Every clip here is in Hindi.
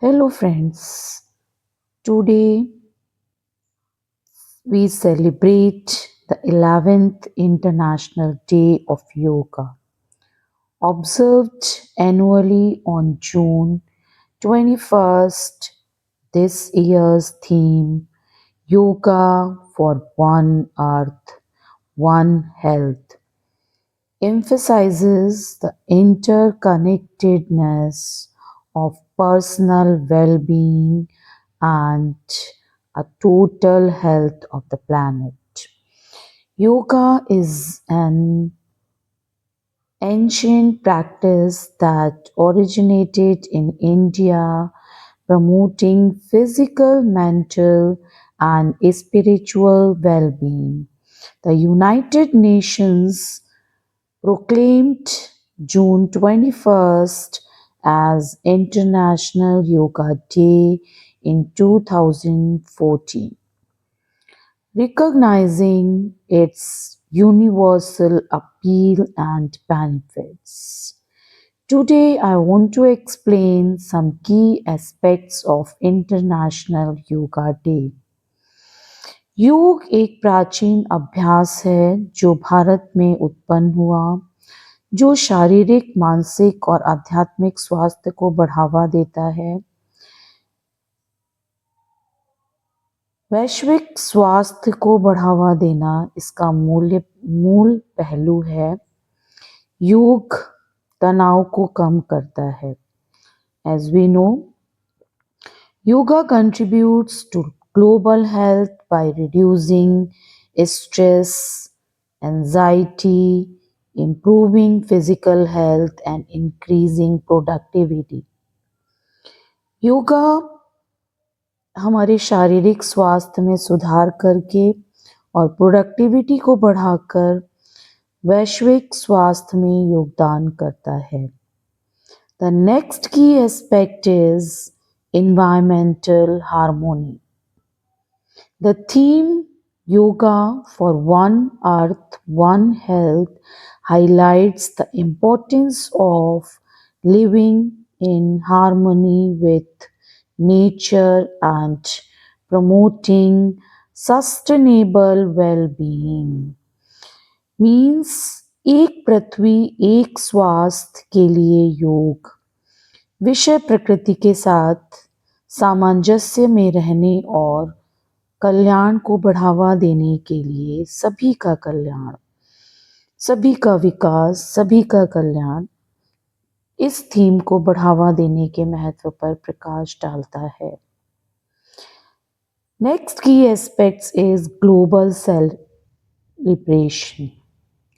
Hello, friends. Today we celebrate the 11th International Day of Yoga, observed annually on June 21st. This year's theme Yoga for One Earth, One Health emphasizes the interconnectedness of personal well being and a total health of the planet. Yoga is an ancient practice that originated in India, promoting physical, mental, and spiritual well being. The United Nations proclaimed June 21st as International Yoga Day in 2014, recognizing its universal appeal and benefits. Today, I want to explain some key aspects of International Yoga Day. योग एक प्राचीन अभ्यास है जो भारत में उत्पन्न हुआ, जो शारीरिक, मानसिक और आध्यात्मिक स्वास्थ्य को बढ़ावा देता है। वैश्विक स्वास्थ्य को बढ़ावा देना इसका मूल पहलू है। योग तनाव को कम करता है। As we know, yoga contributes to global health by reducing stress, anxiety, improving physical health and increasing productivity. Yoga हमारे शारीरिक स्वास्थ्य में सुधार करके और प्रोडक्टिविटी को बढ़ाकर वैश्विक स्वास्थ्य में योगदान करता है। The next key aspect is environmental harmony. The theme Yoga for One Earth, One Health highlights the importance of living in harmony with nature and promoting sustainable well-being. Means एक पृथ्वी एक स्वास्थ्य के लिए योग विषय प्रकृति के साथ सामंजस्य में रहने और कल्याण को बढ़ावा देने के लिए सभी का कल्याण, सभी का विकास, सभी का कल्याण इस थीम को बढ़ावा देने के महत्व पर प्रकाश डालता है। Next key aspects is global celebration.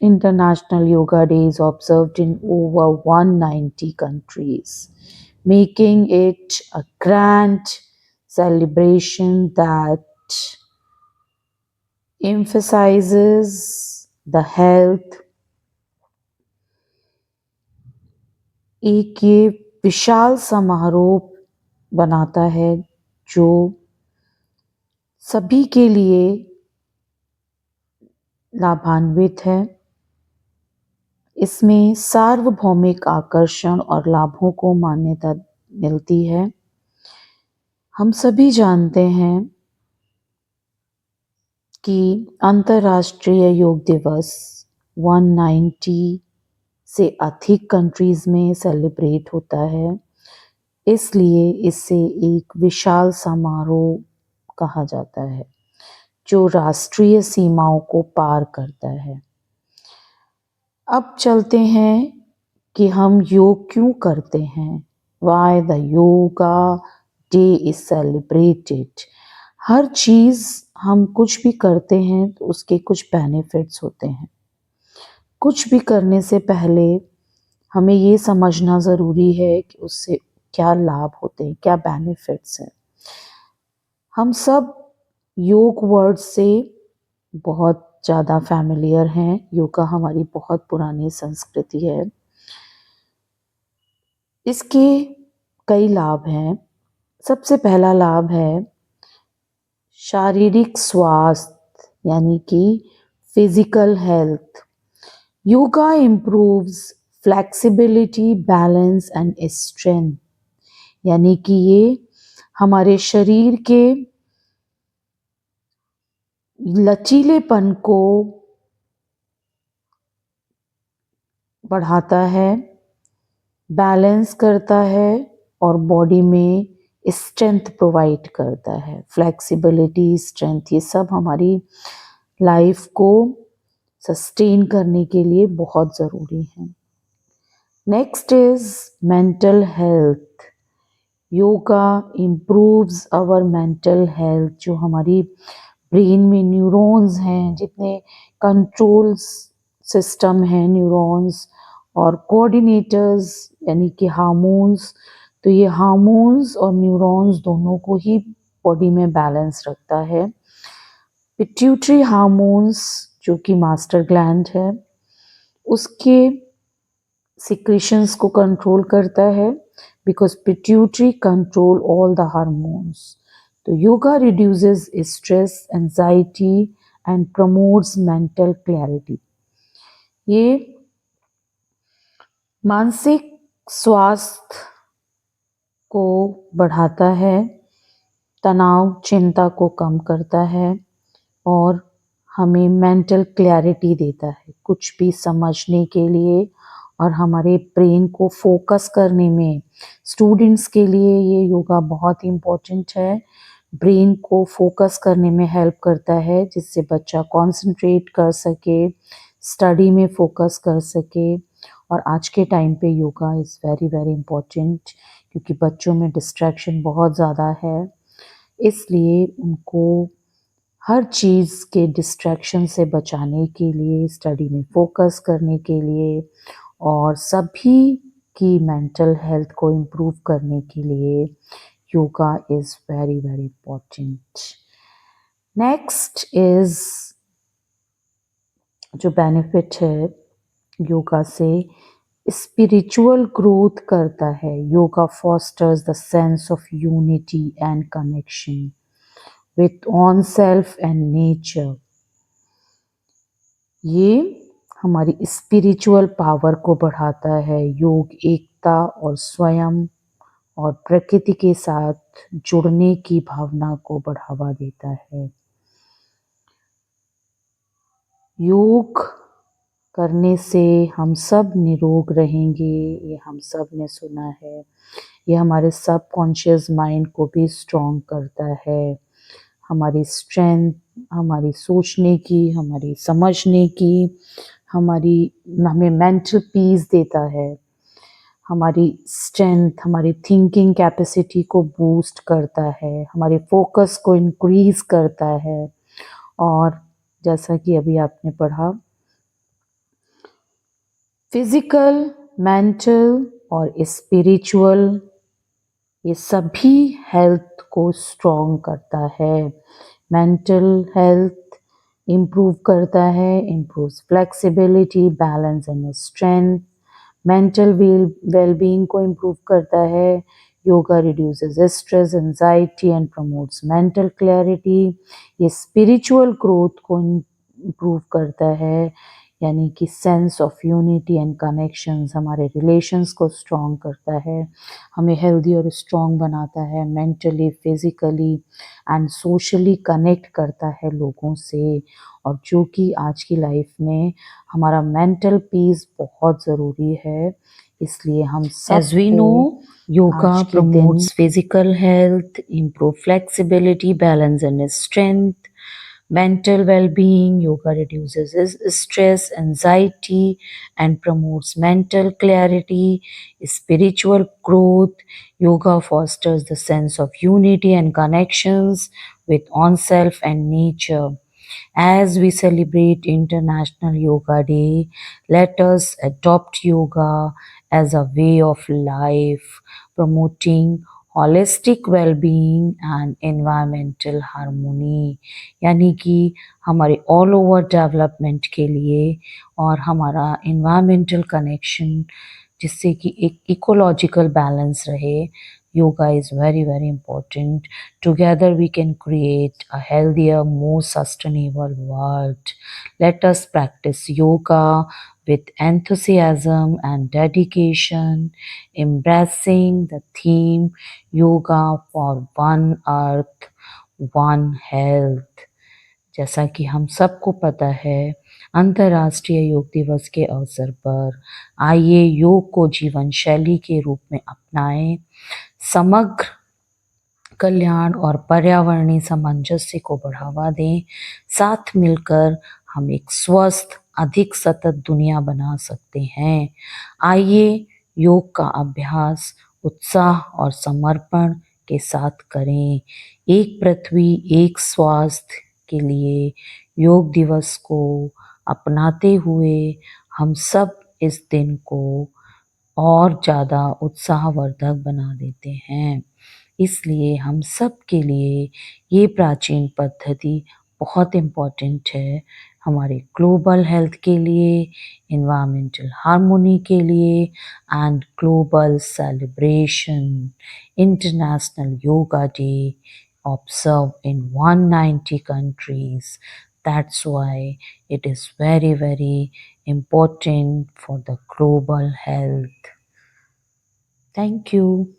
International Yoga Day is observed in over 190 countries, making it a grand celebration that emphasizes the health. एक ये विशाल समारोह बनाता है जो सभी के लिए लाभान्वित है। इसमें सार्वभौमिक आकर्षण और लाभों को मान्यता मिलती है। हम सभी जानते हैं कि अंतर्राष्ट्रीय योग दिवस 190 से अधिक कंट्रीज में सेलिब्रेट होता है, इसलिए इसे एक विशाल समारोह कहा जाता है जो राष्ट्रीय सीमाओं को पार करता है। अब चलते हैं कि हम योग क्यों करते हैं। Why the yoga day is celebrated? हर चीज़ हम कुछ भी करते हैं तो उसके कुछ बेनिफिट्स होते हैं। कुछ भी करने से पहले हमें ये समझना ज़रूरी है कि उससे क्या लाभ होते हैं, क्या बेनिफिट्स हैं। हम सब योग वर्ड से बहुत ज़्यादा फैमिलियर हैं। योगा हमारी बहुत पुरानी संस्कृति है। इसके कई लाभ हैं। सबसे पहला लाभ है शारीरिक स्वास्थ्य यानी कि physical health. Yoga improves flexibility, balance and strength. यानी कि ये हमारे शरीर के लचीलेपन को बढ़ाता है, बैलेंस करता है और बॉडी में स्ट्रेंथ प्रोवाइड करता है। फ्लेक्सिबिलिटी, स्ट्रेंथ, ये सब हमारी लाइफ को सस्टेन करने के लिए बहुत ज़रूरी है। Next is mental health. Yoga improves our mental health. जो हमारी ब्रेन में न्यूरॉन्स हैं, जितने कंट्रोल सिस्टम हैं न्यूरॉन्स और कोऑर्डिनेटर्स यानी कि हार्मोन्स, तो ये हार्मोन्स और न्यूरॉन्स दोनों को ही बॉडी में बैलेंस रखता है। पिट्यूटरी हार्मोन्स जो कि मास्टर ग्लैंड है, उसके सिक्रीशंस को कंट्रोल करता है, because pituitary control all the hormones. तो yoga reduces stress, anxiety and promotes mental clarity. ये मानसिक स्वास्थ्य को बढ़ाता है, तनाव चिंता को कम करता है और हमें मेंटल क्लैरिटी देता है कुछ भी समझने के लिए और हमारे ब्रेन को फोकस करने में। स्टूडेंट्स के लिए ये योगा बहुत इम्पोर्टेंट है। ब्रेन को फोकस करने में हेल्प करता है, जिससे बच्चा कंसंट्रेट कर सके, स्टडी में फोकस कर सके। और आज के टाइम पे yoga is very very important, क्योंकि बच्चों में डिस्ट्रैक्शन बहुत ज़्यादा है, इसलिए उनको हर चीज़ के डिस्ट्रैक्शन से बचाने के लिए, स्टडी में फोकस करने के लिए और सभी की मेंटल हेल्थ को इम्प्रूव करने के लिए yoga is very very important. Next is जो बेनिफिट है योगा से, स्पिरिचुअल ग्रोथ करता है। Yoga fosters the sense of unity and connection with on self and nature. ये हमारी स्पिरिचुअल पावर को बढ़ाता है। योग एकता और स्वयं और प्रकृति के साथ जुड़ने की भावना को बढ़ावा देता है। योग करने से हम सब निरोग रहेंगे, ये हम सब ने सुना है। ये हमारे सबकॉन्शियस माइंड को भी स्ट्रॉन्ग करता है, हमारी स्ट्रेंथ, हमारी सोचने की, हमारी समझने की, हमें मेंटल पीस देता है, हमारी स्ट्रेंथ, हमारी थिंकिंग कैपेसिटी को बूस्ट करता है, हमारे फोकस को इंक्रीज करता है। और जैसा कि अभी आपने पढ़ा, फिजिकल, मेंटल और स्पिरिचुअल, ये सभी हेल्थ को स्ट्रॉन्ग करता है। मेंटल हेल्थ इम्प्रूव करता है, improves flexibility, balance and strength. Mental wellbeing को इम्प्रूव करता है। Yoga reduces stress, anxiety and promotes mental clarity. ये स्पिरिचुअल ग्रोथ को इम्प्रूव करता है, यानी कि sense of unity and connections, हमारे रिलेशंस को स्ट्रॉन्ग करता है, हमें हेल्दी और स्ट्रॉन्ग बनाता है, mentally, physically and socially connect करता है लोगों से। और जो कि आज की लाइफ में हमारा मेंटल पीस बहुत ज़रूरी है, इसलिए हम सब As we know, yoga आज के दिन promotes physical health, improve flexibility, balance and strength, mental well-being. Yoga reduces stress, anxiety, and promotes mental clarity, spiritual growth. Yoga fosters the sense of unity and connections with oneself and nature. As we celebrate International Yoga Day, let us adopt yoga as a way of life, promoting holistic well-being and environmental harmony. यानी कि हमारे ऑल ओवर डेवलपमेंट के लिए और हमारा environmental connection, जिससे कि एक इकोलॉजिकल बैलेंस रहे, yoga is very very important. Together we can create a healthier, more sustainable world. Let us practice yoga with enthusiasm and dedication, embracing the theme Yoga for One Earth, One Health. जैसा कि हम सबको पता है, अंतर्राष्ट्रीय योग दिवस के अवसर पर आइए योग को जीवन शैली के रूप में अपनाएं, समग्र कल्याण और पर्यावरणीय सामंजस्य को बढ़ावा दें। साथ मिलकर हम एक स्वस्थ, अधिक सतत दुनिया बना सकते हैं। आइए योग का अभ्यास उत्साह और समर्पण के साथ करें। एक पृथ्वी, एक स्वास्थ्य के लिए योग दिवस को अपनाते हुए हम सब इस दिन को और ज़्यादा उत्साहवर्धक बना देते हैं। इसलिए हम सब के लिए ये प्राचीन पद्धति बहुत इम्पॉर्टेंट है, हमारे ग्लोबल हेल्थ के लिए, एनवायरमेंटल हार्मोनी के लिए and global celebration. International yoga day observed in 190 countries. That's why it is very, very important for the global health. Thank you.